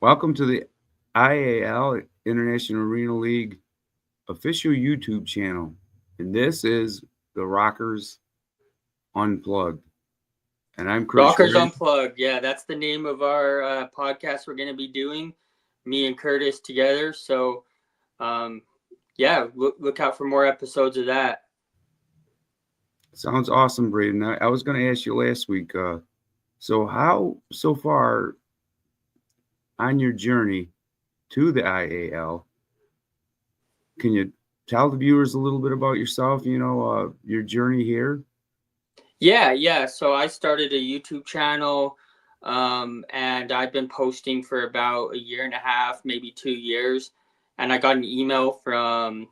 Welcome to the IAL International Arena League official YouTube channel. And this is the Rockers Unplugged. And I'm Chris Rockers Sherry. Unplugged. Yeah, that's the name of our podcast we're going to be doing, me and Curtis together. So, look out for more episodes of that. Sounds awesome, Braden. I was going to ask you last week. So how so far on your journey to the IAL? Can you tell the viewers a little bit about yourself? Your journey here. Yeah. So I started a YouTube channel, and I've been posting for about a year and a half, maybe 2 years. And I got an email from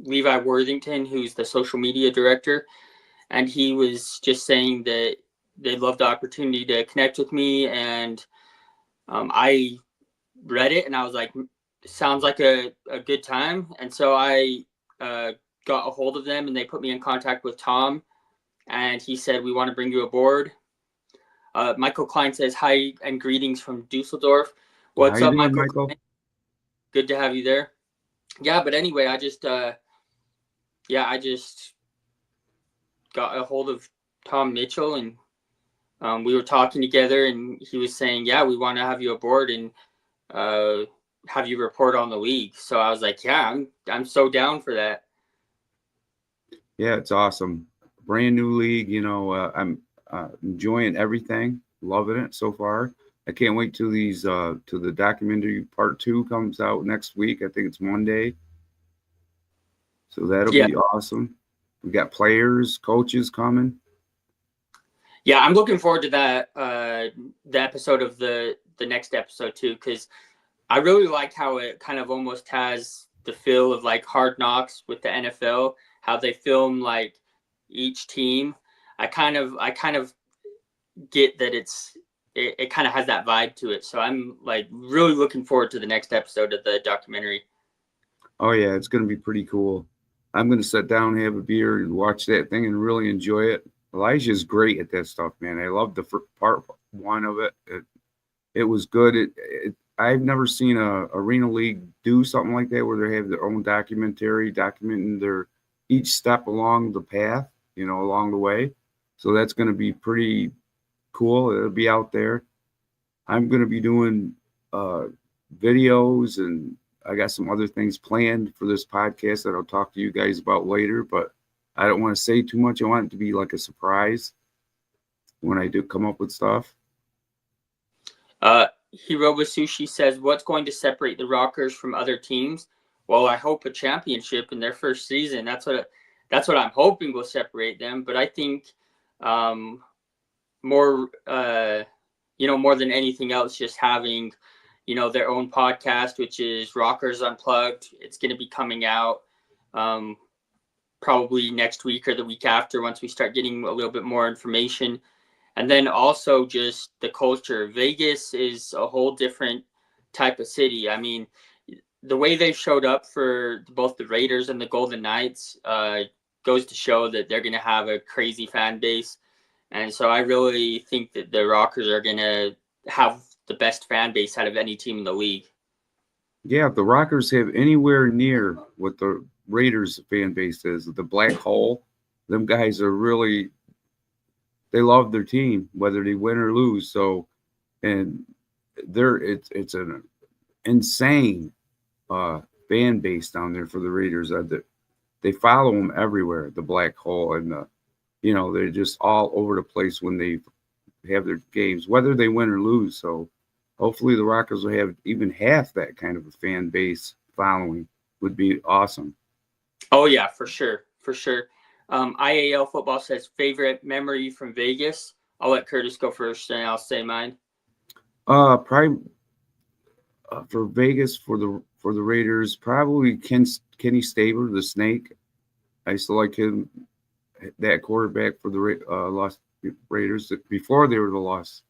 Levi Worthington, who's the social media director, and he was just saying that they loved the opportunity to connect with me, and I read it and I was like, sounds like a good time. And so I got a hold of them and they put me in contact with Tom, and he said, we want to bring you aboard. Michael Klein says, hi and greetings from Dusseldorf. How What's you up, doing, Michael Michael? Klein? Good to have you there. Yeah, but anyway, I just got a hold of Tom Mitchell, and we were talking together, and he was saying, yeah, we want to have you aboard and have you report on the league. So I was like, yeah, I'm so down for that. Yeah, it's awesome. Brand new league. I'm enjoying everything, loving it so far. I can't wait till to the documentary part 2 comes out next week. I think it's Monday, so that'll Yeah. be awesome. We got players, coaches coming. Yeah, I'm looking forward to that the episode of the next episode too, because I really like how it kind of almost has the feel of like Hard Knocks with the NFL, how they film like each team. I kind of get that it kind of has that vibe to it. So I'm like really looking forward to the next episode of the documentary. Oh yeah, it's gonna be pretty cool. I'm gonna sit down, have a beer, and watch that thing and really enjoy it. Elijah's great at that stuff, man. I love the part 1 of it. It was good. I've never seen a arena league do something like that where they have their own documentary documenting their each step along the path, along the way. So that's going to be pretty cool. It'll be out there. I'm going to be doing videos, and I got some other things planned for this podcast that I'll talk to you guys about later, but I don't want to say too much. I want it to be like a surprise when I do come up with stuff. Hiroba Sushi says, what's going to separate the Rockers from other teams? Well, I hope a championship in their first season. That's what I'm hoping will separate them. But I think more than anything else, just having, their own podcast, which is Rockers Unplugged. It's going to be coming out probably next week or the week after once we start getting a little bit more information. And then also just the culture. Vegas is a whole different type of city. I mean, the way they showed up for both the Raiders and the Golden Knights goes to show that they're going to have a crazy fan base. And so I really think that the Rockers are going to have the best fan base out of any team in the league. Yeah, if the Rockers have anywhere near what the Raiders fan base is, the black hole, them guys are really, they love their team, whether they win or lose. So, and it's an insane fan base down there for the Raiders. They follow them everywhere, the black hole, and they're just all over the place when they have their games, whether they win or lose. So hopefully the Rockers will have even half that kind of a fan base following. Would be awesome. Oh yeah, for sure. IAL football says favorite memory from Vegas. I'll let Curtis go first, and I'll say mine. Probably for Vegas for the Raiders, probably Kenny Stabler, the Snake. I used to like him, that quarterback for the Las Raiders. Before they were the Las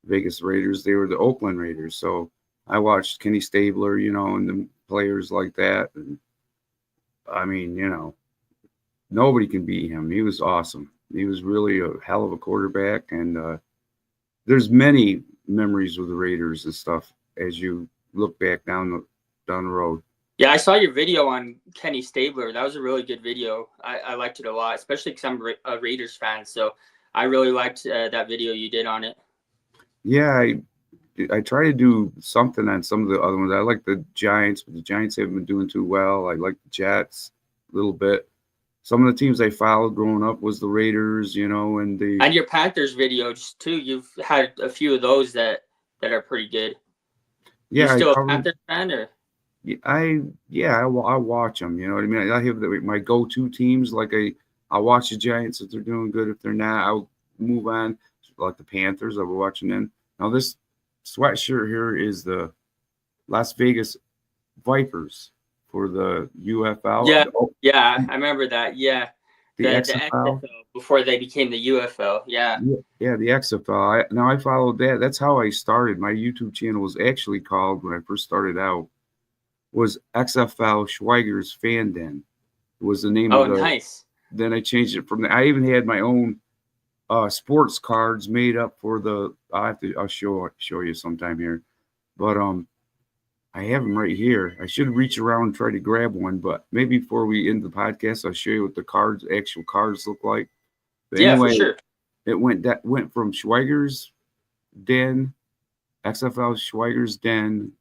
Vegas Raiders, they were the Oakland Raiders. So I watched Kenny Stabler, and the players like that. And I mean, nobody can beat him. He was awesome. He was really a hell of a quarterback. And there's many memories with the Raiders and stuff. as you look back down the road. Yeah, I saw your video on Kenny Stabler. That was a really good video. I liked it a lot, especially because I'm a Raiders fan. So I really liked that video you did on it. Yeah, I try to do something on some of the other ones. I like the Giants, but the Giants haven't been doing too well. I like the Jets a little bit. Some of the teams I followed growing up was the Raiders, and And your Panthers videos too. You've had a few of those that are pretty good. You I still a covered. Panthers fan, or? I watch them. You know what I mean? I have my go-to teams. Like I watch the Giants if they're doing good. If they're not, I'll move on. Like the Panthers, I'll be watching them. Now this sweatshirt here is the Las Vegas Vipers for the UFL. Yeah, yeah, I remember that. Yeah, The the XFL. XFL before they became the UFL. Yeah. Yeah, the XFL. Now I followed that. That's how I started. My YouTube channel was actually called when I first started out was XFL Schweiger's Fan Den. Was the name Oh, of the. nice. Then I changed it from. I even had my own sports cards made up for the. I'll show you sometime here, but I have them right here. I should reach around and try to grab one, but maybe before we end the podcast, I'll show you what the actual cards look like. But Yeah, for anyway, sure. it went from Schweiger's Den, XFL Schweiger's Den,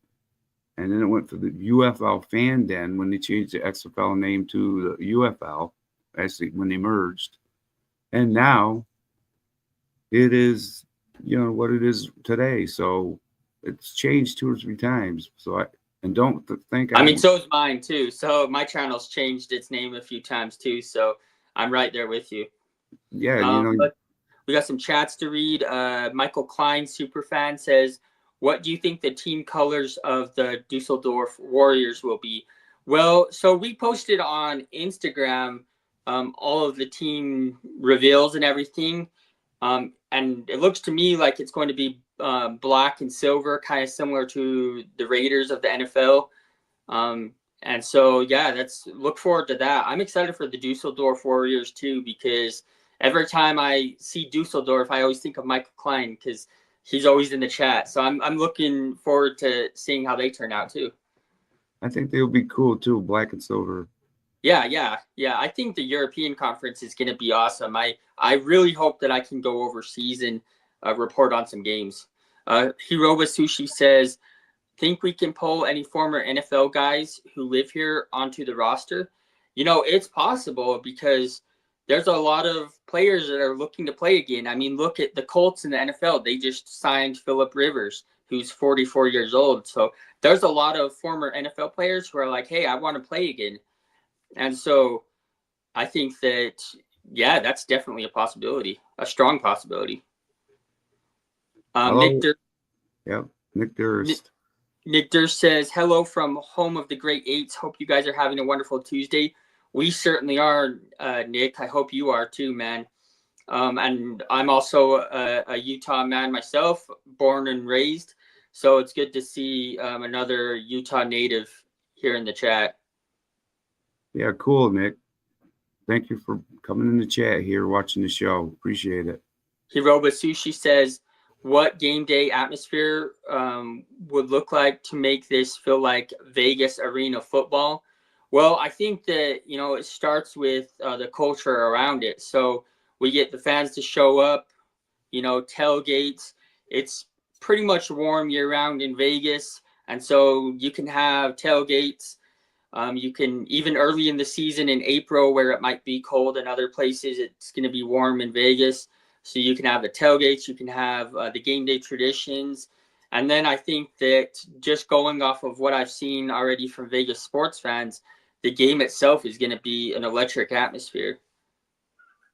and then it went for the UFL Fan Den when they changed the XFL name to the UFL, actually when they merged. And now it is, what it is today. So it's changed 2 or 3 times. So don't think I mean, so is mine too. So my channel's changed its name a few times too. So I'm right there with you. Yeah, But we got some chats to read. Michael Klein, superfan, says, "What do you think the team colors of the Dusseldorf Warriors will be?" Well, so we posted on Instagram all of the team reveals and everything, and it looks to me like it's going to be black and silver, kind of similar to the Raiders of the NFL. And so, yeah, that's look forward to that. I'm excited for the Dusseldorf Warriors too, because every time I see Dusseldorf, I always think of Michael Klein because he's always in the chat. So I'm looking forward to seeing how they turn out too. I think they'll be cool too, black and silver. Yeah. I think the European Conference is going to be awesome. I really hope that I can go overseas and report on some games. Hiroba Sushi says, think we can pull any former NFL guys who live here onto the roster? It's possible because there's a lot of players that are looking to play again. I mean, look at the Colts in the NFL. They just signed Phillip Rivers, who's 44 years old. So there's a lot of former NFL players who are like, hey, I want to play again. And so I think that, yeah, that's definitely a possibility, a strong possibility. Hello. Nick Durst. Nick Durst says, hello from home of the Great Eights. Hope you guys are having a wonderful Tuesday. We certainly are, Nick. I hope you are too, man. And I'm also a Utah man myself, born and raised. So it's good to see another Utah native here in the chat. Yeah, cool, Nick. Thank you for coming in the chat here, watching the show. Appreciate it. Hiroba Sushi says, what game day atmosphere would look like to make this feel like Vegas arena football? Well, I think that, it starts with the culture around it. So we get the fans to show up, tailgates. It's pretty much warm year round in Vegas. And so you can have tailgates. You can, even early in the season in April, where it might be cold in other places, it's going to be warm in Vegas. So you can have the tailgates, you can have the game day traditions. And then I think that just going off of what I've seen already from Vegas sports fans, the game itself is going to be an electric atmosphere.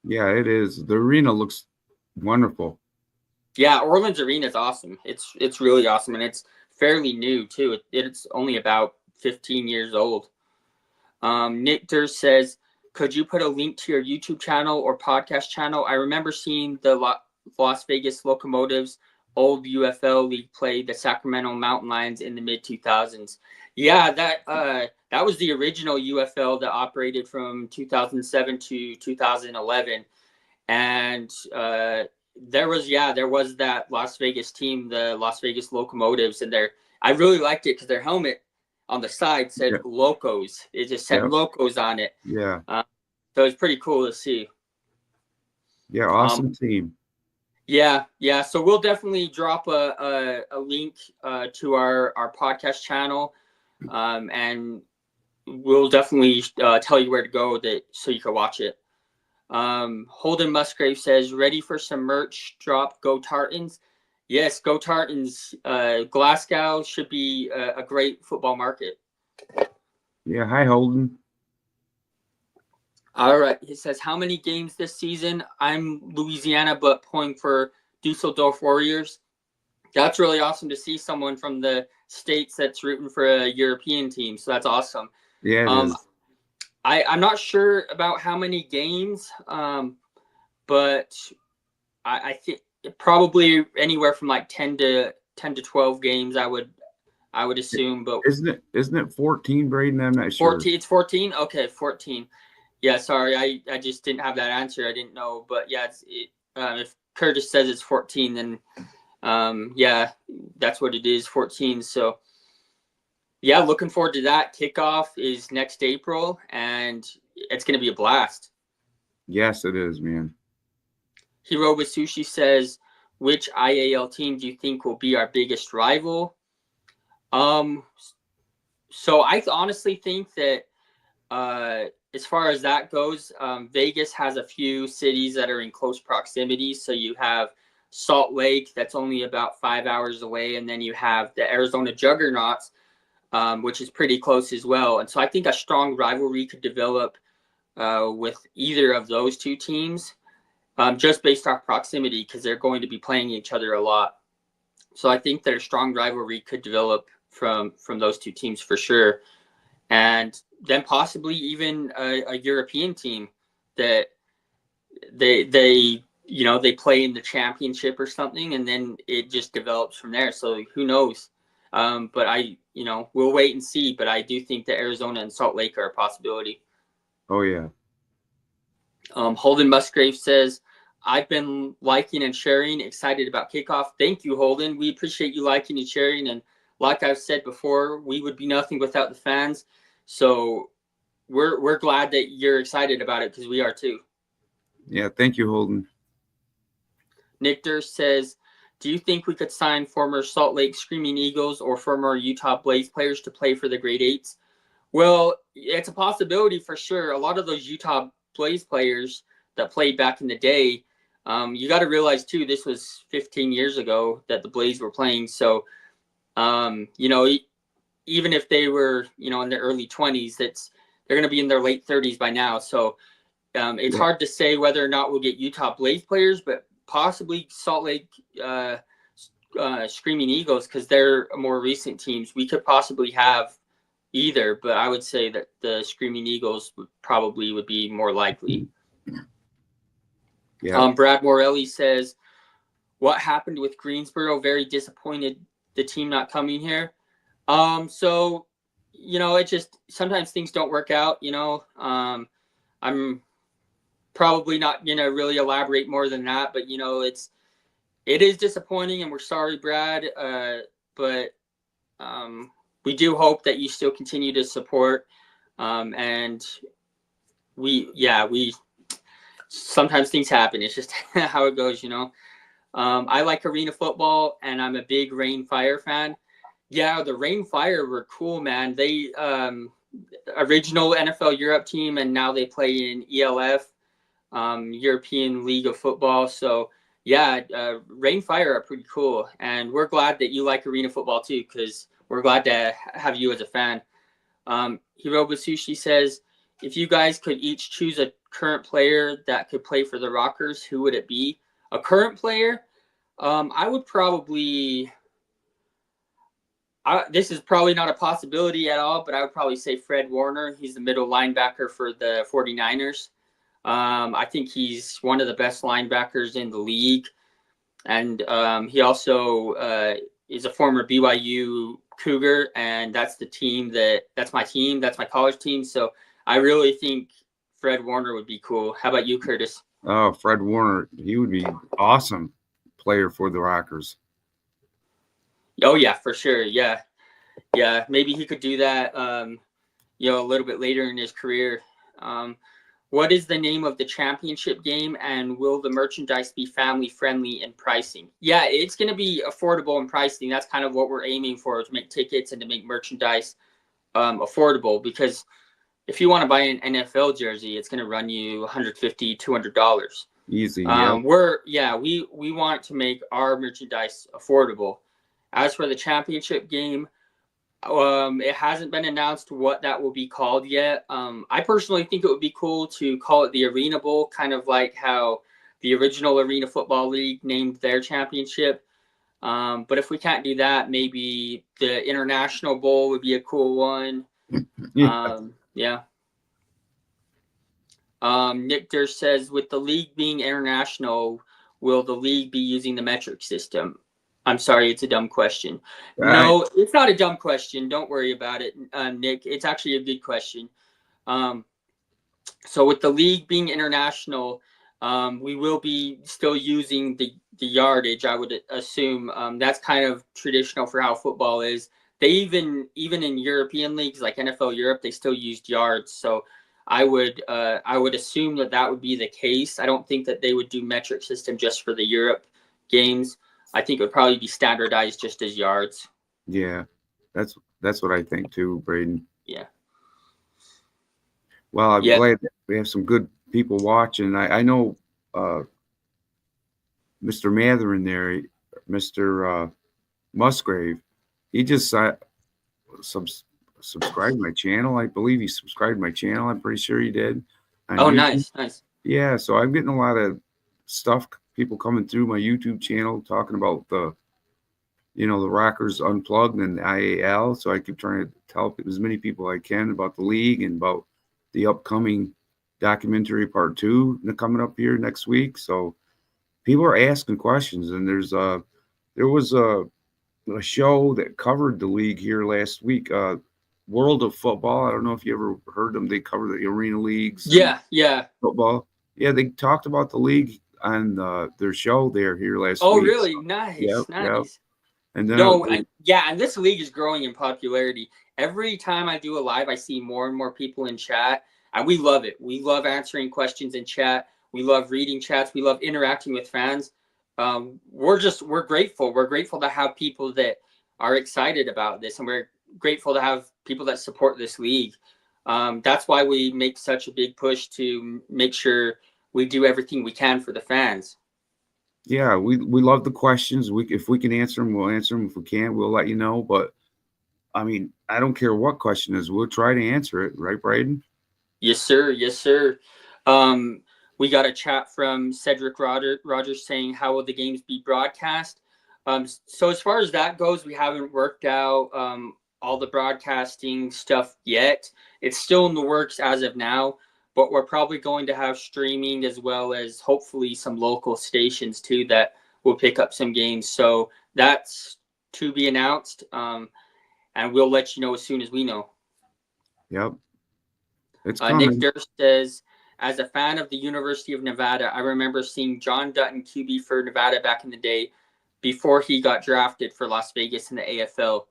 Yeah, it is. The arena looks wonderful. Yeah, Orleans Arena is awesome. It's really awesome, and it's fairly new too. It's only about 15 years old. Nick Durst says, could you put a link to your YouTube channel or podcast channel? I remember seeing the Las Vegas Locomotives old UFL league play the Sacramento Mountain Lions in the mid 2000s. Yeah, that was the original UFL that operated from 2007 to 2011, and there was that Las Vegas team, the Las Vegas Locomotives, and I really liked it because their helmet on the side said Yeah. Locos. It just said Yep. Locos on it. Yeah. So it's pretty cool to see. Yeah. Awesome team. Yeah. So we'll definitely drop a link to our podcast channel, and we'll definitely tell you where to go so you can watch it. Holden Musgrave says, ready for some merch drop, go Tartans. Yes, go Tartans. Glasgow should be a great football market. Yeah. Hi, Holden. All right. He says, how many games this season? I'm Louisiana, but pulling for Dusseldorf Warriors. That's really awesome to see someone from the States that's rooting for a European team. So that's awesome. Yeah, it is. I'm not sure about how many games, but I think probably anywhere from like 10 to 12 games, I would assume. But Isn't it 14, Braden? I'm not sure. 14, it's 14. Okay, 14. Yeah, sorry, I just didn't have that answer. I didn't know, but yeah, if Curtis says it's 14, then yeah, that's what it is, 14. So yeah, looking forward to that. Kickoff is next April, and it's going to be a blast. Yes, it is, man. Hiroba Sushi says, which IAL team do you think will be our biggest rival? So I honestly think that as far as that goes, Vegas has a few cities that are in close proximity. So you have Salt Lake, that's only about 5 hours away, and then you have the Arizona Juggernauts, which is pretty close as well. And so I think a strong rivalry could develop with either of those two teams, just based off proximity, because they're going to be playing each other a lot. So I think that a strong rivalry could develop from those two teams for sure. And then possibly even a European team that they play in the championship or something, and then it just develops from there. So who knows? But we'll wait and see. But I do think that Arizona and Salt Lake are a possibility. Oh, yeah. Holden Musgrave says, I've been liking and sharing, excited about kickoff. Thank you, Holden. We appreciate you liking and sharing. And like I've said before, we would be nothing without the fans. So we're glad that you're excited about it, because we are too. Yeah, thank you, Holden. Nick Durst says, do you think we could sign former Salt Lake Screaming Eagles or former Utah Blaze players to play for the grade 8s? Well, it's a possibility for sure. A lot of those Utah Blaze players that played back in the day, you got to realize too, this was 15 years ago that the Blaze were playing. So, even if they were, in their early 20s, they're going to be in their late 30s by now. So it's hard to say whether or not we'll get Utah Blaze players, but possibly Salt Lake Screaming Eagles, because they're more recent teams. We could possibly have either, but I would say that the Screaming Eagles would be more likely. Yeah. Brad Morelli says, what happened with Greensboro? Very disappointed the team not coming here. So, it just, sometimes things don't work out, I'm probably not going to really elaborate more than that, but it is disappointing, and we're sorry, Brad. But we do hope that you still continue to support. And we sometimes things happen. It's just how it goes, I like arena football, and I'm a big Rain Fire fan. Yeah, the Rain Fire were cool, man. They original NFL Europe team, and now they play in ELF, European League of Football. So yeah, Rain Fire are pretty cool, and we're glad that you like arena football too, because we're glad to have you as a fan. Hiroba Sushi says, if you guys could each choose a current player that could play for the Rockers, who would it be? A current player? I would probably... this is probably not a possibility at all, but I would probably say Fred Warner. He's the middle linebacker for the 49ers. I think he's one of the best linebackers in the league. And he also is a former BYU Cougar, and that's my team. That's my college team. So I really think Fred Warner would be cool. How about you, Curtis? Oh, Fred Warner. He would be awesome player for the Rockers. Oh, yeah, for sure. Yeah. Yeah, maybe he could do that, a little bit later in his career. What is the name of the championship game, and will the merchandise be family friendly in pricing? Yeah, it's going to be affordable in pricing. That's kind of what we're aiming for, to make tickets and to make merchandise affordable, because if you want to buy an NFL jersey, it's going to run you $150, $200. Easy, yeah. We want to make our merchandise affordable. As for the championship game, it hasn't been announced what that will be called yet. I personally think it would be cool to call it the Arena Bowl, kind of like how the original Arena Football League named their championship. But if we can't do that, maybe the International Bowl would be a cool one. Yeah. Yeah. Nick Durst says, with the league being international, will the league be using the metric system? I'm sorry, it's a dumb question. I, No, it's not a dumb question. Don't worry about it, Nick. It's actually a good question. Um, so with the league being international, we will be still using the yardage, I would assume. That's kind of traditional for how football is. They even in European leagues like NFL Europe, they still used yards. So I would assume that would be the case. I don't think that they would do metric system just for the Europe games. I think it would probably be standardized just as yards. yeah, that's what I think too, Braden. Yeah. Well, I'm Yeah. glad that we have some good people watching. I know Mr. Mather in there, Mr. Musgrave. He just subs subscribed my channel. I believe he subscribed my channel. I'm pretty sure he did on Oh, YouTube. nice. Yeah, so I'm getting a lot of stuff, people coming through my YouTube channel talking about the Rockers Unplugged and the IAL. So I keep trying to tell as many people I can about the league and about the upcoming documentary part 2 coming up here next week. So people are asking questions, and there was a show that covered the league here last week. World of Football. I don't know if you ever heard them. They cover the arena leagues and Yeah. football. Yeah, they talked about the league on their show there here last Oh, week. really? So, Nice. yep. And then No, and this league is growing in popularity. Every time I do a live, I see more and more people in chat, and we love it. We love answering questions in chat. We love reading chats. We love interacting with fans. We're grateful. We're grateful to have people that are excited about this, and we're grateful to have people that support this league. That's why we make such a big push to make sure we do everything we can for the fans. yeah, we love the questions. If we can answer them, we'll answer them. If we can't, we'll let you know. But I mean, I don't care what question is. We'll try to answer it, right, Braden? Yes, sir. Yes, sir. Um, we got a chat from Cedric Rogers saying, "How will the games be broadcast?" So as far as that goes, we haven't worked out all the broadcasting stuff yet. It's still in the works as of now, but we're probably going to have streaming as well as hopefully some local stations too that will pick up some games. So that's to be announced, and we'll let you know as soon as we know. Yep, it's Nick coming. Durst says, as a fan of the University of Nevada, I remember seeing John Dutton QB for Nevada back in the day before he got drafted for Las Vegas in the AFL.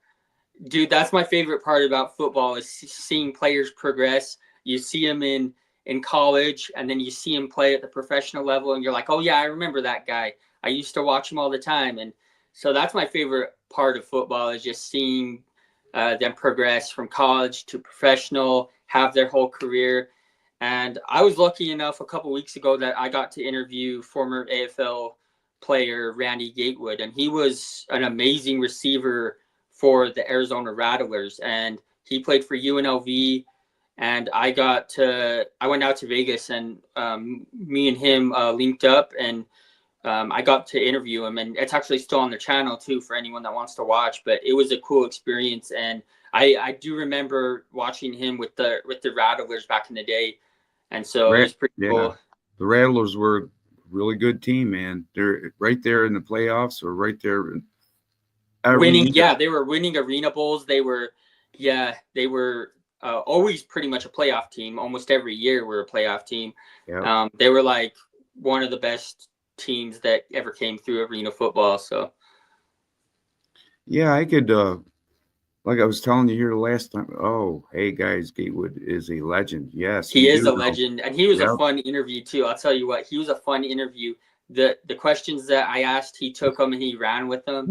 Dude, that's my favorite part about football is seeing players progress. You see them in college, and then you see him play at the professional level, and you're like, oh yeah, I remember that guy. I used to watch him all the time. And so that's my favorite part of football is just seeing them progress from college to professional, have their whole career. And I was lucky enough a couple weeks ago that I got to interview former AFL player Randy Gatewood, and he was an amazing receiver for the Arizona Rattlers, and he played for UNLV. And I went out to Vegas, and me and him linked up, and I got to interview him, and it's actually still on the channel too for anyone that wants to watch. But it was a cool experience, and I do remember watching him with the Rattlers back in the day, and so it was pretty Yeah, cool. the Rattlers were a really good team, man. They're right there in the playoffs, or right there every Winning, year. yeah, they were winning arena bowls. They were always pretty much a playoff team. Almost every year we're a playoff team. Yeah. They were like one of the best teams that ever came through arena football. So Yeah, I could like I was telling you here the last time. Oh, hey guys, Gatewood is a legend. Yes, we He is do a know. legend, and he was a Yep. fun interview too. I'll tell you what, he was a fun interview. The questions that I asked, he took them and he ran with them,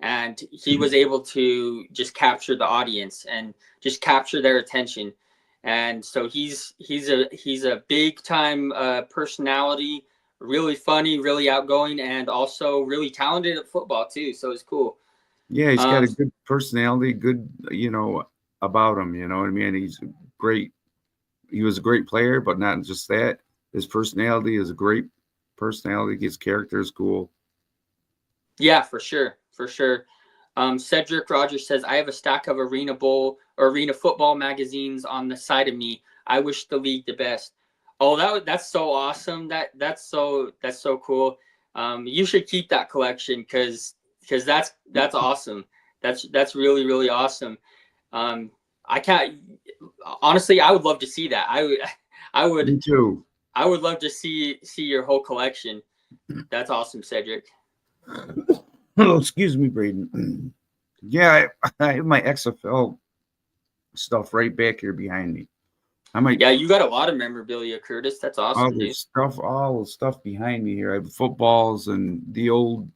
and he was able to just capture the audience and just capture their attention. And so he's a big time personality, really funny, really outgoing, and also really talented at football too. So it's cool. Yeah, he's got Um, a good personality, good, about him. You know what I mean? He's great. He was a great player, but not just that. His personality is a great personality. His character is cool. Yeah, for sure, for sure. Cedric Rogers says, "I have a stack of Arena Bowl or Arena Football magazines on the side of me. I wish the league the best." Oh, that's so awesome. That's so cool. You should keep that collection because that's awesome. That's really really awesome. Um, I can't honestly. I would love to see that. I would Me too. I would love to see your whole collection. That's awesome, Cedric. Oh, excuse me, Braden. Yeah, I have my XFL stuff right back here behind me. I might Yeah, you got a lot of memorabilia, Curtis. That's awesome, dude. all the stuff behind me here. I have footballs and the old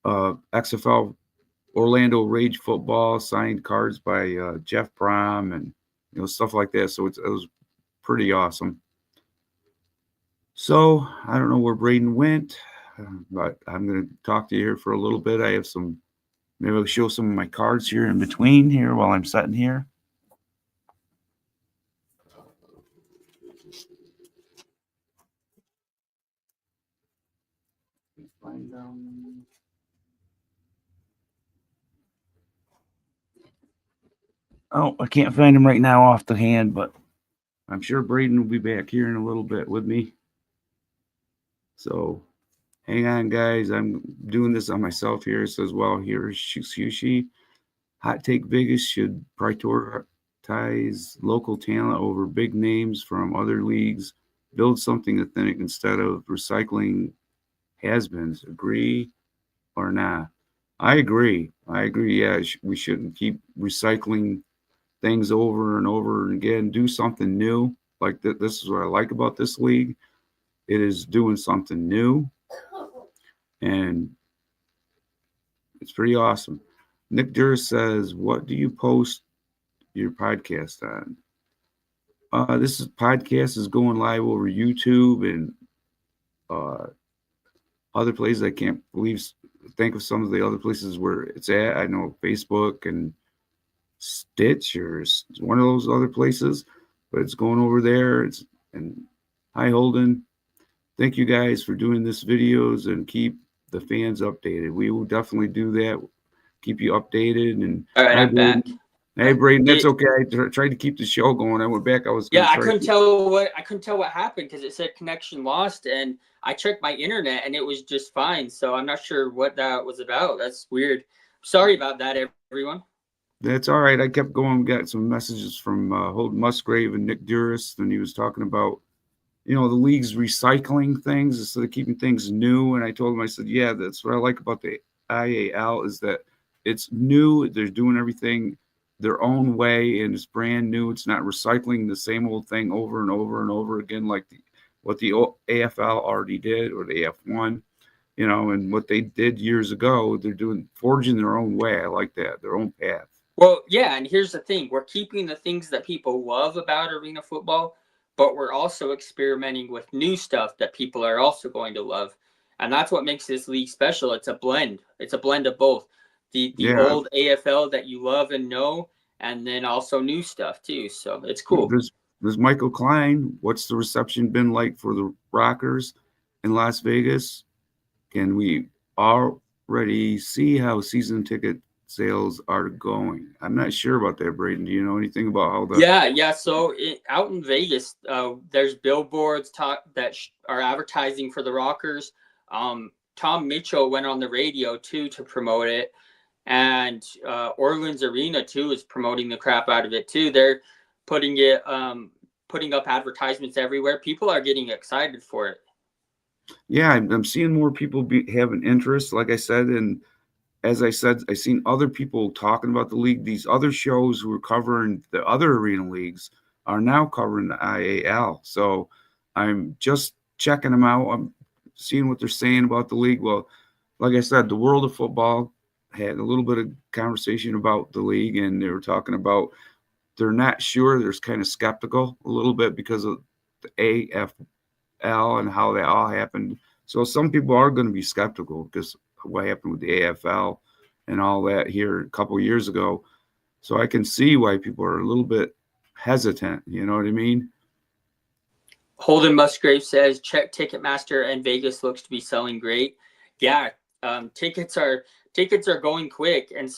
XFL Orlando Rage football, signed cards by Jeff Brom, and stuff like that. So it was pretty awesome. So I don't know where Braden went, but I'm going to talk to you here for a little bit. I have some. Maybe I'll show some of my cards here in between here while I'm sitting here. Find Oh, I can't find him right now off the hand, but I'm sure Braden will be back here in a little bit with me. So hang on, guys. I'm doing this on myself here. It says, well, here's Sushi. Hot Take Vegas should prioritize local talent over big names from other leagues. Build something authentic instead of recycling has-beens. Agree or not? I agree. I agree. Yeah, we shouldn't keep recycling things over and over again. Do something new. Like this is what I like about this league. It is doing something new, and it's pretty awesome. Nick Durst says, "What do you post your podcast on?" This podcast is going live over YouTube and uh, other places. I can't think of some of the other places where it's at. I know Facebook and Stitch or one of those other places, but it's going over there. And hi Holden, thank you guys for doing this videos and keep the fans updated. We will definitely do that. Keep you updated. And All right, hi I'm back. Braden. Hey Braden, that's It, okay. I tried to keep the show going. I went back. I was going yeah, to I try. couldn't tell what happened because it said connection lost, and I checked my internet and it was just fine. So I'm not sure what that was about. That's weird. Sorry about that, everyone. That's all right. I kept going. Got some messages from Holden Musgrave and Nick Durst, and he was talking about the league's recycling things instead of keeping things new. And I told him, I said, yeah, that's what I like about the IAL is that it's new. They're doing everything their own way, and it's brand new. It's not recycling the same old thing over and over and over again, like what the AFL already did or the AF1. And what they did years ago, they're forging their own way. I like that, their own path. Well, yeah, and here's the thing: we're keeping the things that people love about arena football, but we're also experimenting with new stuff that people are also going to love, and that's what makes this league special. It's a blend. It's a blend of both the Yeah, old AFL that you love and know, and then also new stuff too. So it's cool. there's Michael Klein. What's the reception been like for the Rockers in Las Vegas? Can we already see how season ticket sales are going? I'm not sure about that, Braden. Do you know anything about how the? Yeah. So out in Vegas, there's billboards that are advertising for the Rockers. Tom Mitchell went on the radio too to promote it, and Orleans Arena too is promoting the crap out of it too. They're putting putting up advertisements everywhere. People are getting excited for it. Yeah, I'm seeing more people have an interest, like I said, and as I said, I seen other people talking about the league. These other shows who were covering the other arena leagues are now covering the IAL. So I'm just checking them out. I'm seeing what they're saying about the league. Well, like I said, the world of football had a little bit of conversation about the league, and they were talking about they're not sure. They're kind of skeptical a little bit because of the AFL and how that all happened. So some people are going to be skeptical because what happened with the AFL and all that here a couple years ago. So I can see why people are a little bit hesitant. You know what I mean? Holden Musgrave says, check Ticketmaster and Vegas looks to be selling great. Yeah, tickets are going quick, and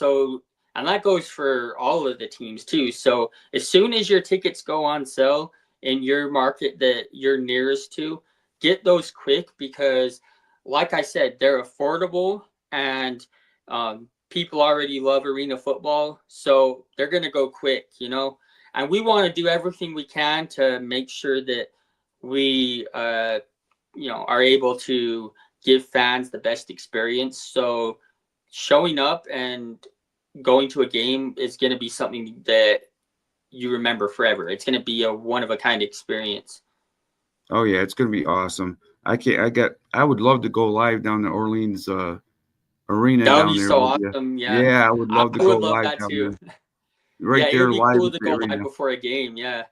that goes for all of the teams too. So as soon as your tickets go on sale in your market that you're nearest to, get those quick because, like I said, they're affordable and people already love arena football, so they're gonna go quick, And we want to do everything we can to make sure that we are able to give fans the best experience. So showing up and going to a game is going to be something that you remember forever. It's going to be a one of a kind experience. Oh yeah, it's going to be awesome. I would love to go live down the Orleans arena That would down be there so with you. awesome. Yeah, Yeah, I would I love to go would love live that down too. there. Right Yeah, it would there be live cool in to the go live arena. before a game. Yeah,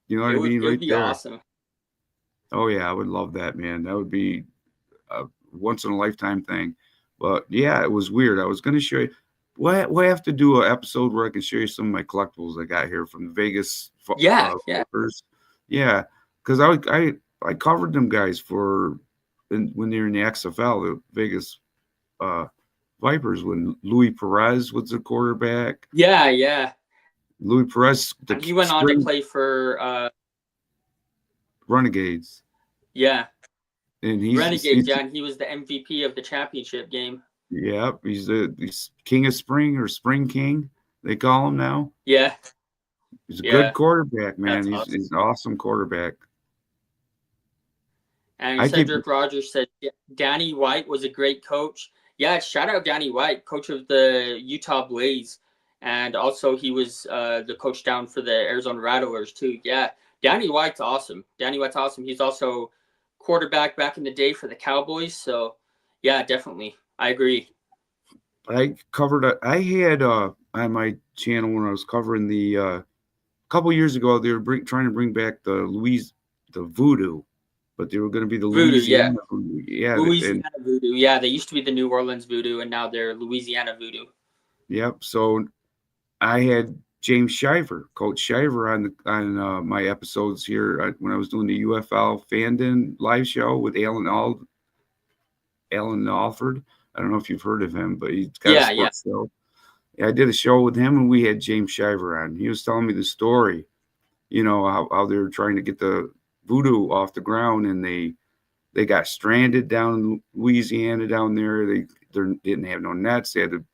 You know what I mean? it would Right be there. awesome. Oh yeah, I would love that, man. That would be a once in a lifetime thing. But yeah, it was weird. I was going to show you. We have to do an episode where I can show you some of my collectibles I got here from the Vegas Yeah, yeah. Vipers. Yeah, because I covered them guys when they were in the XFL, the Vegas uh, Vipers, when Louis Perez was the quarterback. Yeah, yeah. Louis Perez, the And he went on to spring play for Renegades, yeah, and Renegades, yeah, and he was the MVP of the championship game. yep, he's king of spring or spring king, they call him now. Yeah, He's a good yeah, quarterback, man. that's He's awesome. an awesome quarterback. And I keep Cedric Rogers said Danny White was a great coach. Yeah, shout out Danny White, coach of the Utah Blaze, and also he was the coach down for the Arizona Rattlers too. Yeah, Danny White's awesome. Danny White's awesome. He's also quarterback back in the day for the Cowboys. So yeah, definitely, I agree. I covered I had on my channel when I was covering the couple years ago they were trying to bring back the voodoo, but they were going to be the Voodoo, yeah, Louisiana voodoo. Yeah, and Louisiana Voodoo. Yeah, they used to be the New Orleans Voodoo, and now they're Louisiana Voodoo. yep. So I had James Shiver, Coach Shiver, on my episodes here when I was doing the UFL Fandom live show with Alan Alford. I don't know if you've heard of him, but he's got a Yeah, yeah. sports show. Yeah, I did a show with him, and we had James Shiver on. He was telling me the story, how they were trying to get the voodoo off the ground, and they got stranded down in Louisiana down there. They didn't have no nets. They had to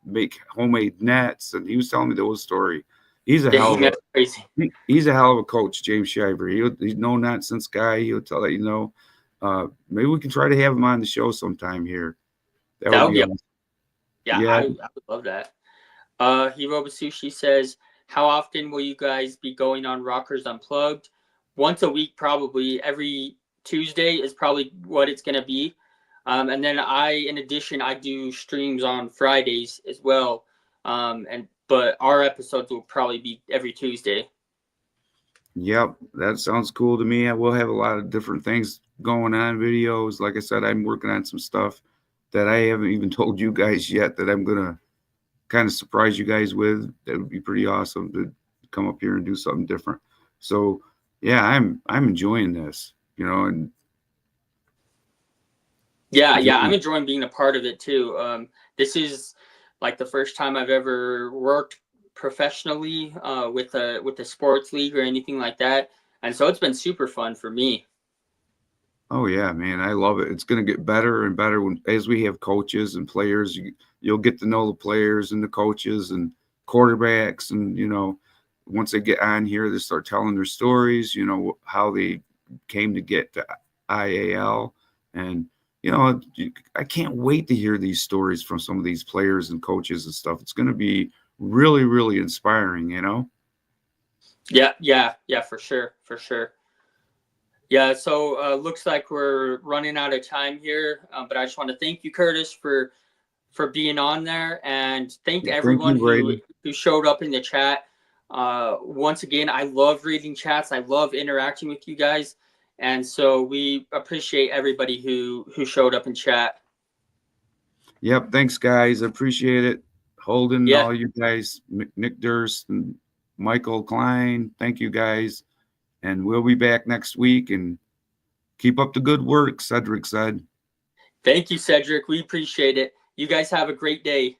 make homemade nets, and he was telling me the whole story. He's a hell Dang, of that's crazy. he's a hell of a coach, James Shiver. He's no nonsense guy. He'll tell that maybe we can try to have him on the show sometime here. That That would would be be awesome. yeah. Yeah. I would love that. Hiroba Sushi says, how often will you guys be going on Rockers Unplugged? Once a week, probably. Every Tuesday is probably what it's going to be. And then in addition, I do streams on Fridays as well. But our episodes will probably be every Tuesday. Yep, that sounds cool to me. We'll have a lot of different things going on, videos. Like I said, I'm working on some stuff that I haven't even told you guys yet that I'm gonna kind of surprise you guys with. That would be pretty awesome to come up here and do something different. So yeah, I'm enjoying this, and Yeah, I'm enjoying. enjoying being a part of it too. This is like the first time I've ever worked professionally with a sports league or anything like that, and so it's been super fun for me. Oh yeah, man, I love it. It's going to get better and better as we have coaches and players. You'll get to know the players and the coaches and quarterbacks, and once they get on here, they start telling their stories. How they came to get to IAL, and you know, I can't wait to hear these stories from some of these players and coaches and stuff. It's going to be really, really inspiring, you know? Yeah, for sure, for sure. Yeah, so looks like we're running out of time here, but I just want to thank you, Curtis, for being on there, and thank Yeah, thank everyone you, Brady. who showed up in the chat. Once again, I love reading chats. I love interacting with you guys, and so we appreciate everybody who showed up in chat. Yep, thanks, guys. I appreciate it. Holden, Yeah, all you guys, Nick Durst and Michael Klein, thank you, guys. And we'll be back next week. And keep up the good work, Cedric said. thank you, Cedric. We appreciate it. You guys have a great day.